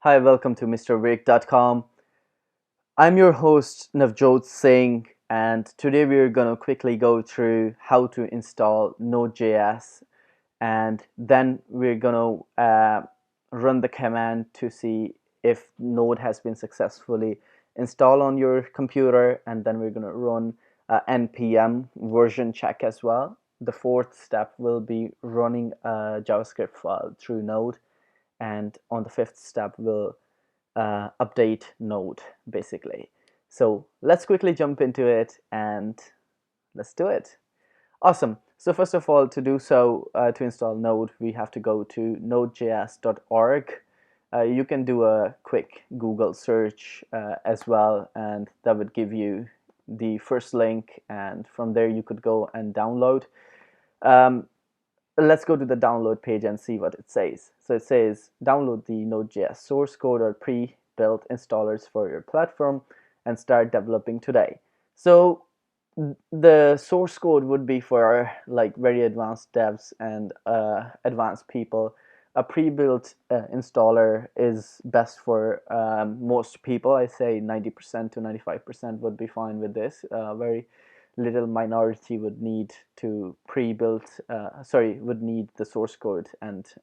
Hi, welcome to MrWake.com. I'm your host Navjot Singh, and today we're gonna quickly go through how to install Node.js, and then we're gonna run the command to see if Node has been successfully installed on your computer, and then we're gonna run npm version check as well. The fourth step will be running a JavaScript file through Node, and on the fifth step we'll update Node basically. So let's quickly jump into it and let's do it. Awesome. So first of all, to do so, to install Node, we have to go to nodejs.org. You can do a quick Google search as well, and that would give you the first link, and from there you could go and download. Let's go to the download page and see what it says. So it says download the Node.js source code or pre-built installers for your platform and start developing today. So the source code would be for like very advanced devs and advanced people. A pre-built installer is best for most people. I say 90% to 95% would be fine with this. Very little minority would need to pre-built would need the source code and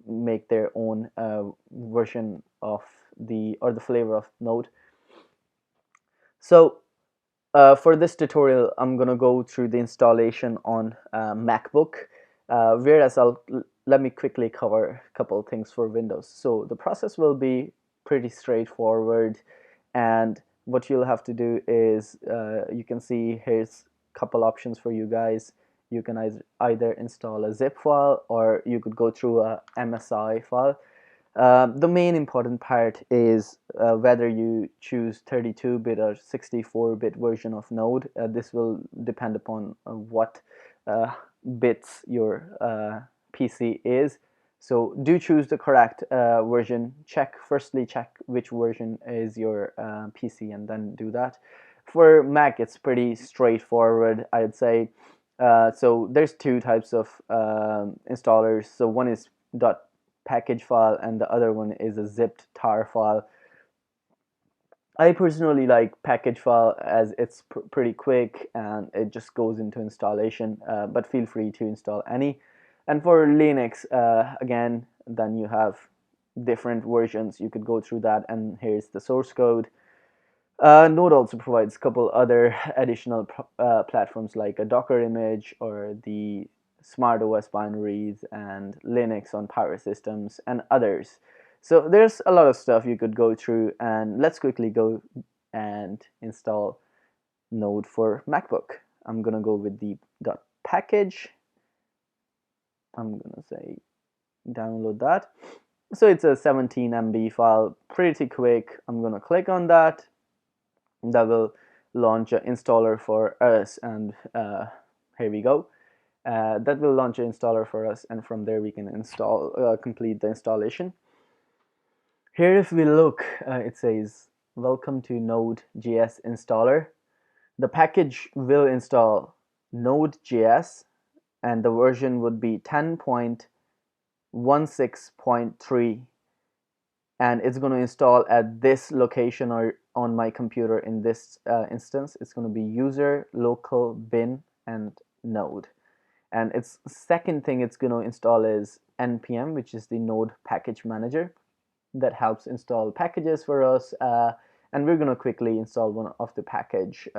make their own version of the flavor of Node. So for this tutorial, I'm gonna go through the installation on MacBook, whereas let me quickly cover a couple of things for Windows. So the process will be pretty straightforward, and what you'll have to do is you can see here's a couple options for you guys. You can either install a zip file, or you could go through a MSI file. The main important part is whether you choose 32-bit or 64-bit version of Node. This will depend upon what bits your PC is. So do choose the correct version. Firstly check which version is your PC, and then do that. For Mac, it's pretty straightforward, I'd say. So there's two types of installers. So one is .package file, and the other one is a zipped tar file. I personally like package file as it's pretty quick and it just goes into installation, but feel free to install any. And for Linux, again, then you have different versions. You could go through that, and here's the source code. Node also provides a couple other additional platforms like a Docker image or the SmartOS binaries and Linux on power systems and others. So there's a lot of stuff you could go through, and let's quickly go and install Node for MacBook. I'm gonna go with the .package. I'm gonna say download that. So it's a 17 MB file, pretty quick. I'm gonna click on that. That will launch an installer for us, and here we go. That will launch an installer for us, and from there we can complete the installation. Here, if we look, it says welcome to Node.js installer. The package will install Node.js, and the version would be 10.16.3, and it's going to install at this location or on my computer. In this instance, it's going to be user local bin and Node. And its second thing it's going to install is npm, which is the Node package manager that helps install packages for us, and we're going to quickly install one of the package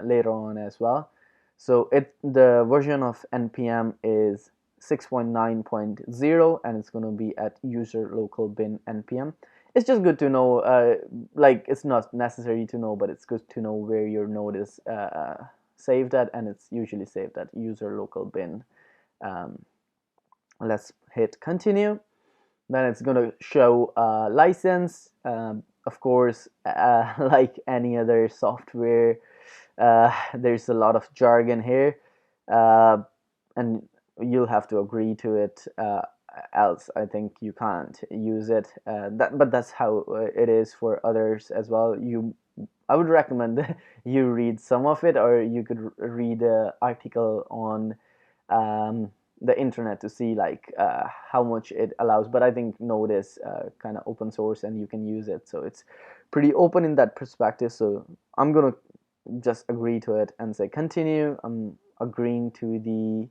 later on as well. So the version of npm is 6.9.0, and it's going to be at user local bin npm. It's just good to know, like it's not necessary to know, but it's good to know where your node is saved at, and it's usually saved at user local bin. Let's hit continue. Then it's going to show license. Of course, like any other software, there's a lot of jargon here, and you'll have to agree to it, else I think you can't use it. But that's how it is for others as well. I would recommend you read some of it, or you could read an article on the internet to see like how much it allows, but I think Node is kind of open source and you can use it, so it's pretty open in that perspective. So I'm gonna just agree to it and say continue. I'm agreeing to the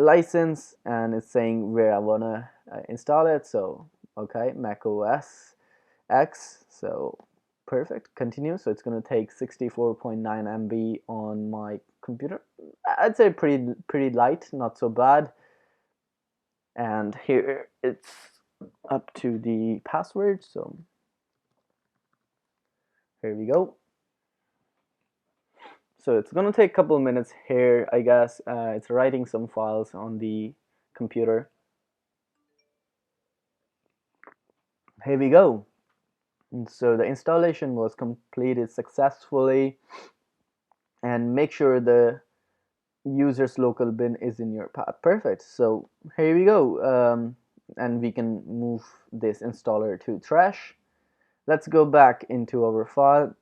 license, and it's saying where I wanna install it. So okay, Mac OS X. So perfect, continue. So it's going to take 64.9 MB on my computer. I'd say pretty light, not so bad. And here it's up to the password. So here we go. So it's going to take a couple of minutes here, I guess. It's writing some files on the computer. Here we go. And so the installation was completed successfully, and make sure the user's local bin is in your path. Perfect. So here we go, and we can move this installer to trash. Let's go back into our file.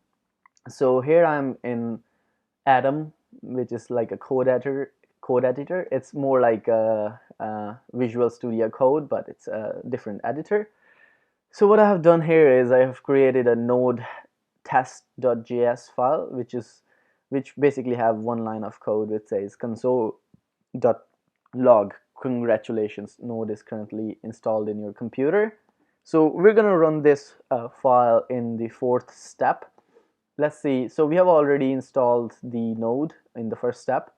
So here I'm in Atom, which is like a code editor. It's more like a Visual Studio Code, but it's a different editor. So what I have done here is I have created a node test.js file, which basically have one line of code which says console.log, congratulations, Node is currently installed in your computer. So we're gonna run this file in the fourth step. Let's see. So we have already installed the node in the first step.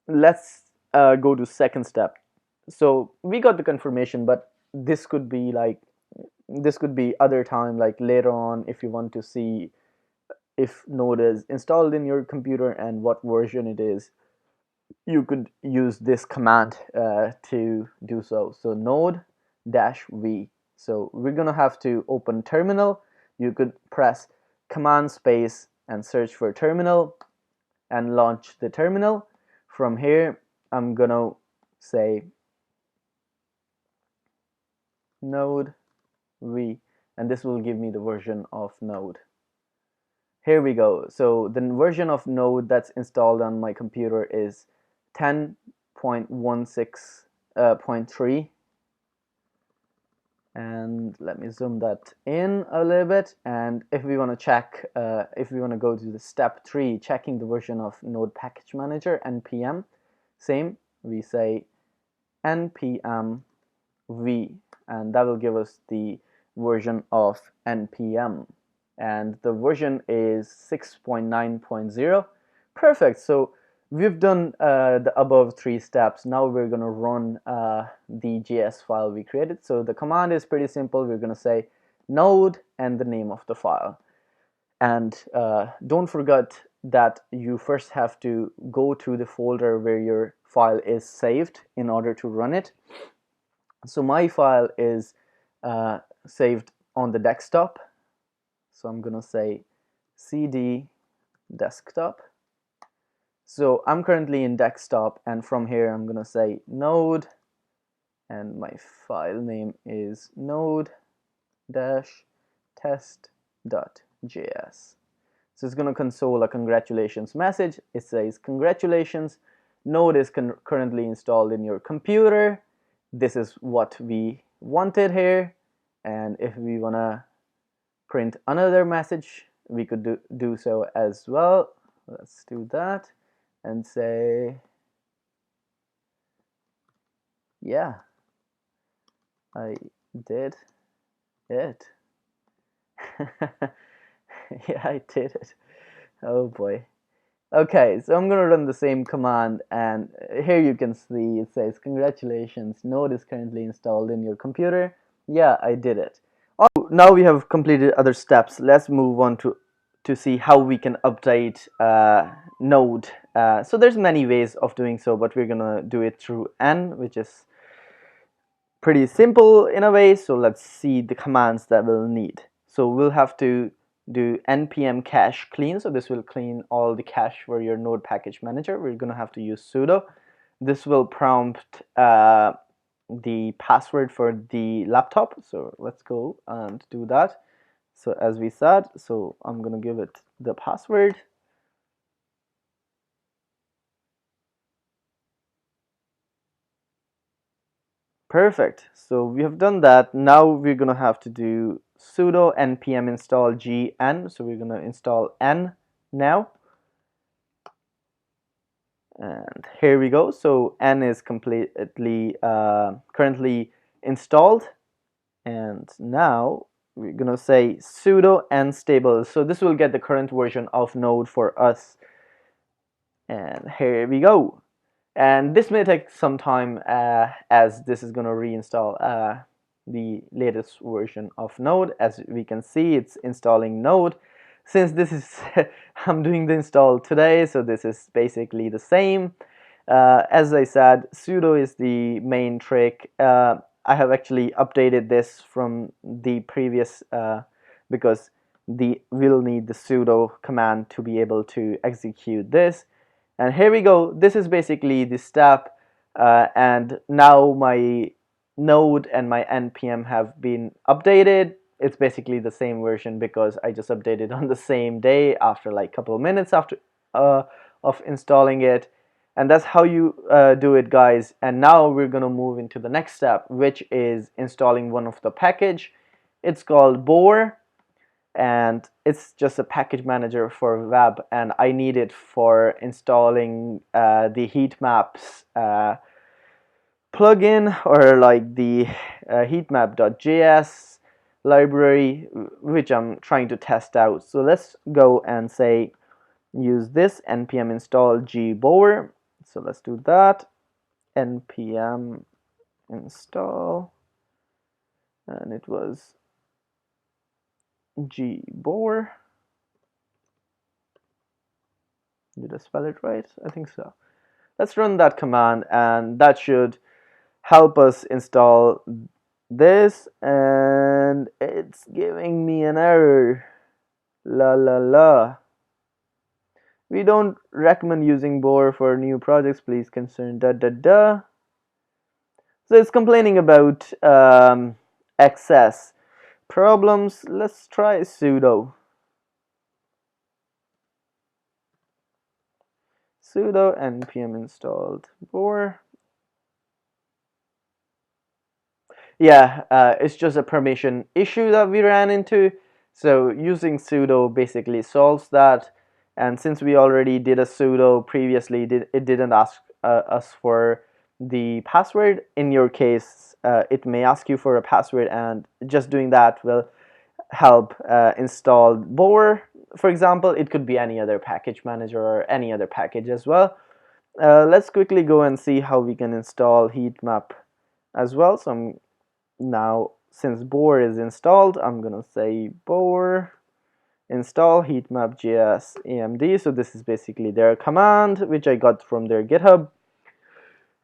Let's go to second step. So we got the confirmation, but this could be other time, like later on, if you want to see if Node is installed in your computer and what version it is, you could use this command to do so. So node-v. So we're gonna have to open terminal. You could press command space and search for terminal and launch the terminal. From here, I'm gonna say node v, and this will give me the version of Node. Here we go. So the version of Node that's installed on my computer is 10.16.3, and let me zoom that in a little bit. And if we want to check, if we want to go to the step 3, checking the version of Node Package Manager, npm, same, we say npm v, and that will give us the version of npm, and the version is 6.9.0. Perfect. So we've done the above 3 steps. Now we're going to run the JS file we created. So the command is pretty simple. We're going to say node and the name of the file, and don't forget that you first have to go to the folder where your file is saved in order to run it. So my file is saved on the desktop, so I'm gonna say cd desktop. So I'm currently in desktop, and from here I'm gonna say node, and my file name is node-test.js. So it's gonna console a congratulations message. It says congratulations, Node is currently installed in your computer. This is what we wanted here, and if we wanna print another message, we could do so as well. Let's do that and say, yeah, I did it. Yeah, I did it. Oh boy. Okay, so I'm gonna run the same command, and here you can see it says congratulations, Node is currently installed in your computer. Yeah, I did it. Now we have completed other steps. Let's move on to see how we can update Node. So there's many ways of doing so, but we're gonna do it through N, which is pretty simple in a way. So let's see the commands that we'll need. So we'll have to do npm cache clean. So this will clean all the cache for your Node package manager. We're gonna have to use sudo. This will prompt the password for the laptop. So let's go and do that. So as we said, so I'm gonna give it the password. Perfect. So we have done that. Now we're gonna have to do sudo npm install gn. So we're gonna install n now. And here we go. So n is completely currently installed. And now we're gonna say sudo nstable. So this will get the current version of Node for us. And here we go. And this may take some time as this is gonna reinstall the latest version of Node. As we can see, it's installing Node. Since this is I'm doing the install today, so this is basically the same. As I said, sudo is the main trick. I have actually updated this from the previous because we'll need the sudo command to be able to execute this. And here we go. This is basically the step, and now my node and my npm have been updated. It's basically the same version because I just updated on the same day after like a couple of minutes after of installing it. And that's how you do it, guys. And now we're gonna move into the next step, which is installing one of the package. It's called boar, and it's just a package manager for web, and I need it for installing the heat maps plugin, or like the heatmap.js library, which I'm trying to test out. So let's go and say use this npm install gbower. So let's do that. Npm install, and it was gbower. Did I spell it right? I think so. Let's run that command, and that should help us install this. And it's giving me an error. La la la. We don't recommend using boar for new projects. Please concern da da da. So it's complaining about access problems. Let's try sudo. Sudo npm installed boar. Yeah, it's just a permission issue that we ran into. So using sudo basically solves that. And since we already did a sudo previously, it didn't ask us for the password. In your case, it may ask you for a password, and just doing that will help install boar. For example, it could be any other package manager or any other package as well. Let's quickly go and see how we can install heatmap as well. So now, since boar is installed, I'm gonna say boar install heatmap.js amd. So this is basically their command, which I got from their GitHub.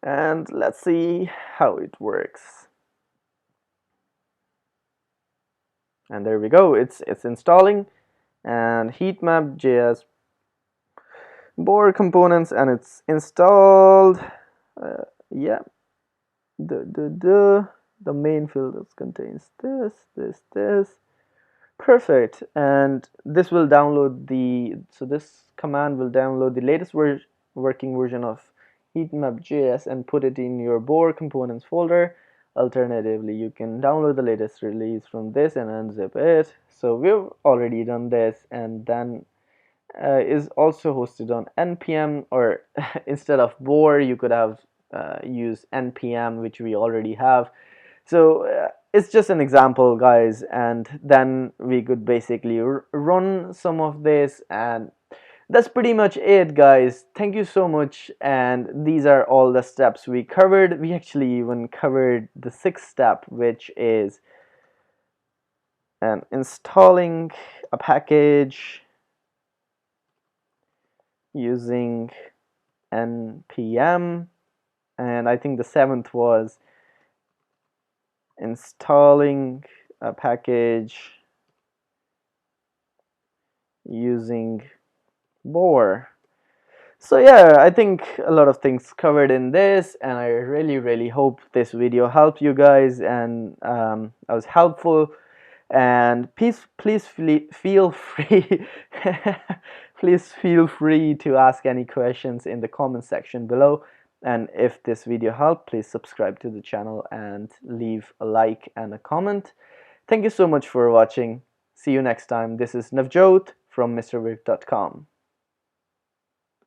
And let's see how it works. And there we go. It's installing, and heatmap.js boar components, and it's installed. Yeah, the main field contains this. Perfect. And this will download this command will download the latest working version of heatmap.js and put it in your boar components folder. Alternatively, you can download the latest release from this and unzip it. So we've already done this, and then is also hosted on npm, or instead of boar you could have used npm, which we already have. So it's just an example, guys, and then we could basically run some of this, and that's pretty much it, guys. Thank you so much. And these are all the steps we covered. We actually even covered the sixth step, which is installing a package using npm, and I think the seventh was installing a package using boar. So yeah, I think a lot of things covered in this, and I really hope this video helped you guys, and I was helpful. And please feel free please feel free to ask any questions in the comment section below. And if this video helped, please subscribe to the channel and leave a like and a comment. Thank you so much for watching. See you next time. This is Navjot from MrWirt.com.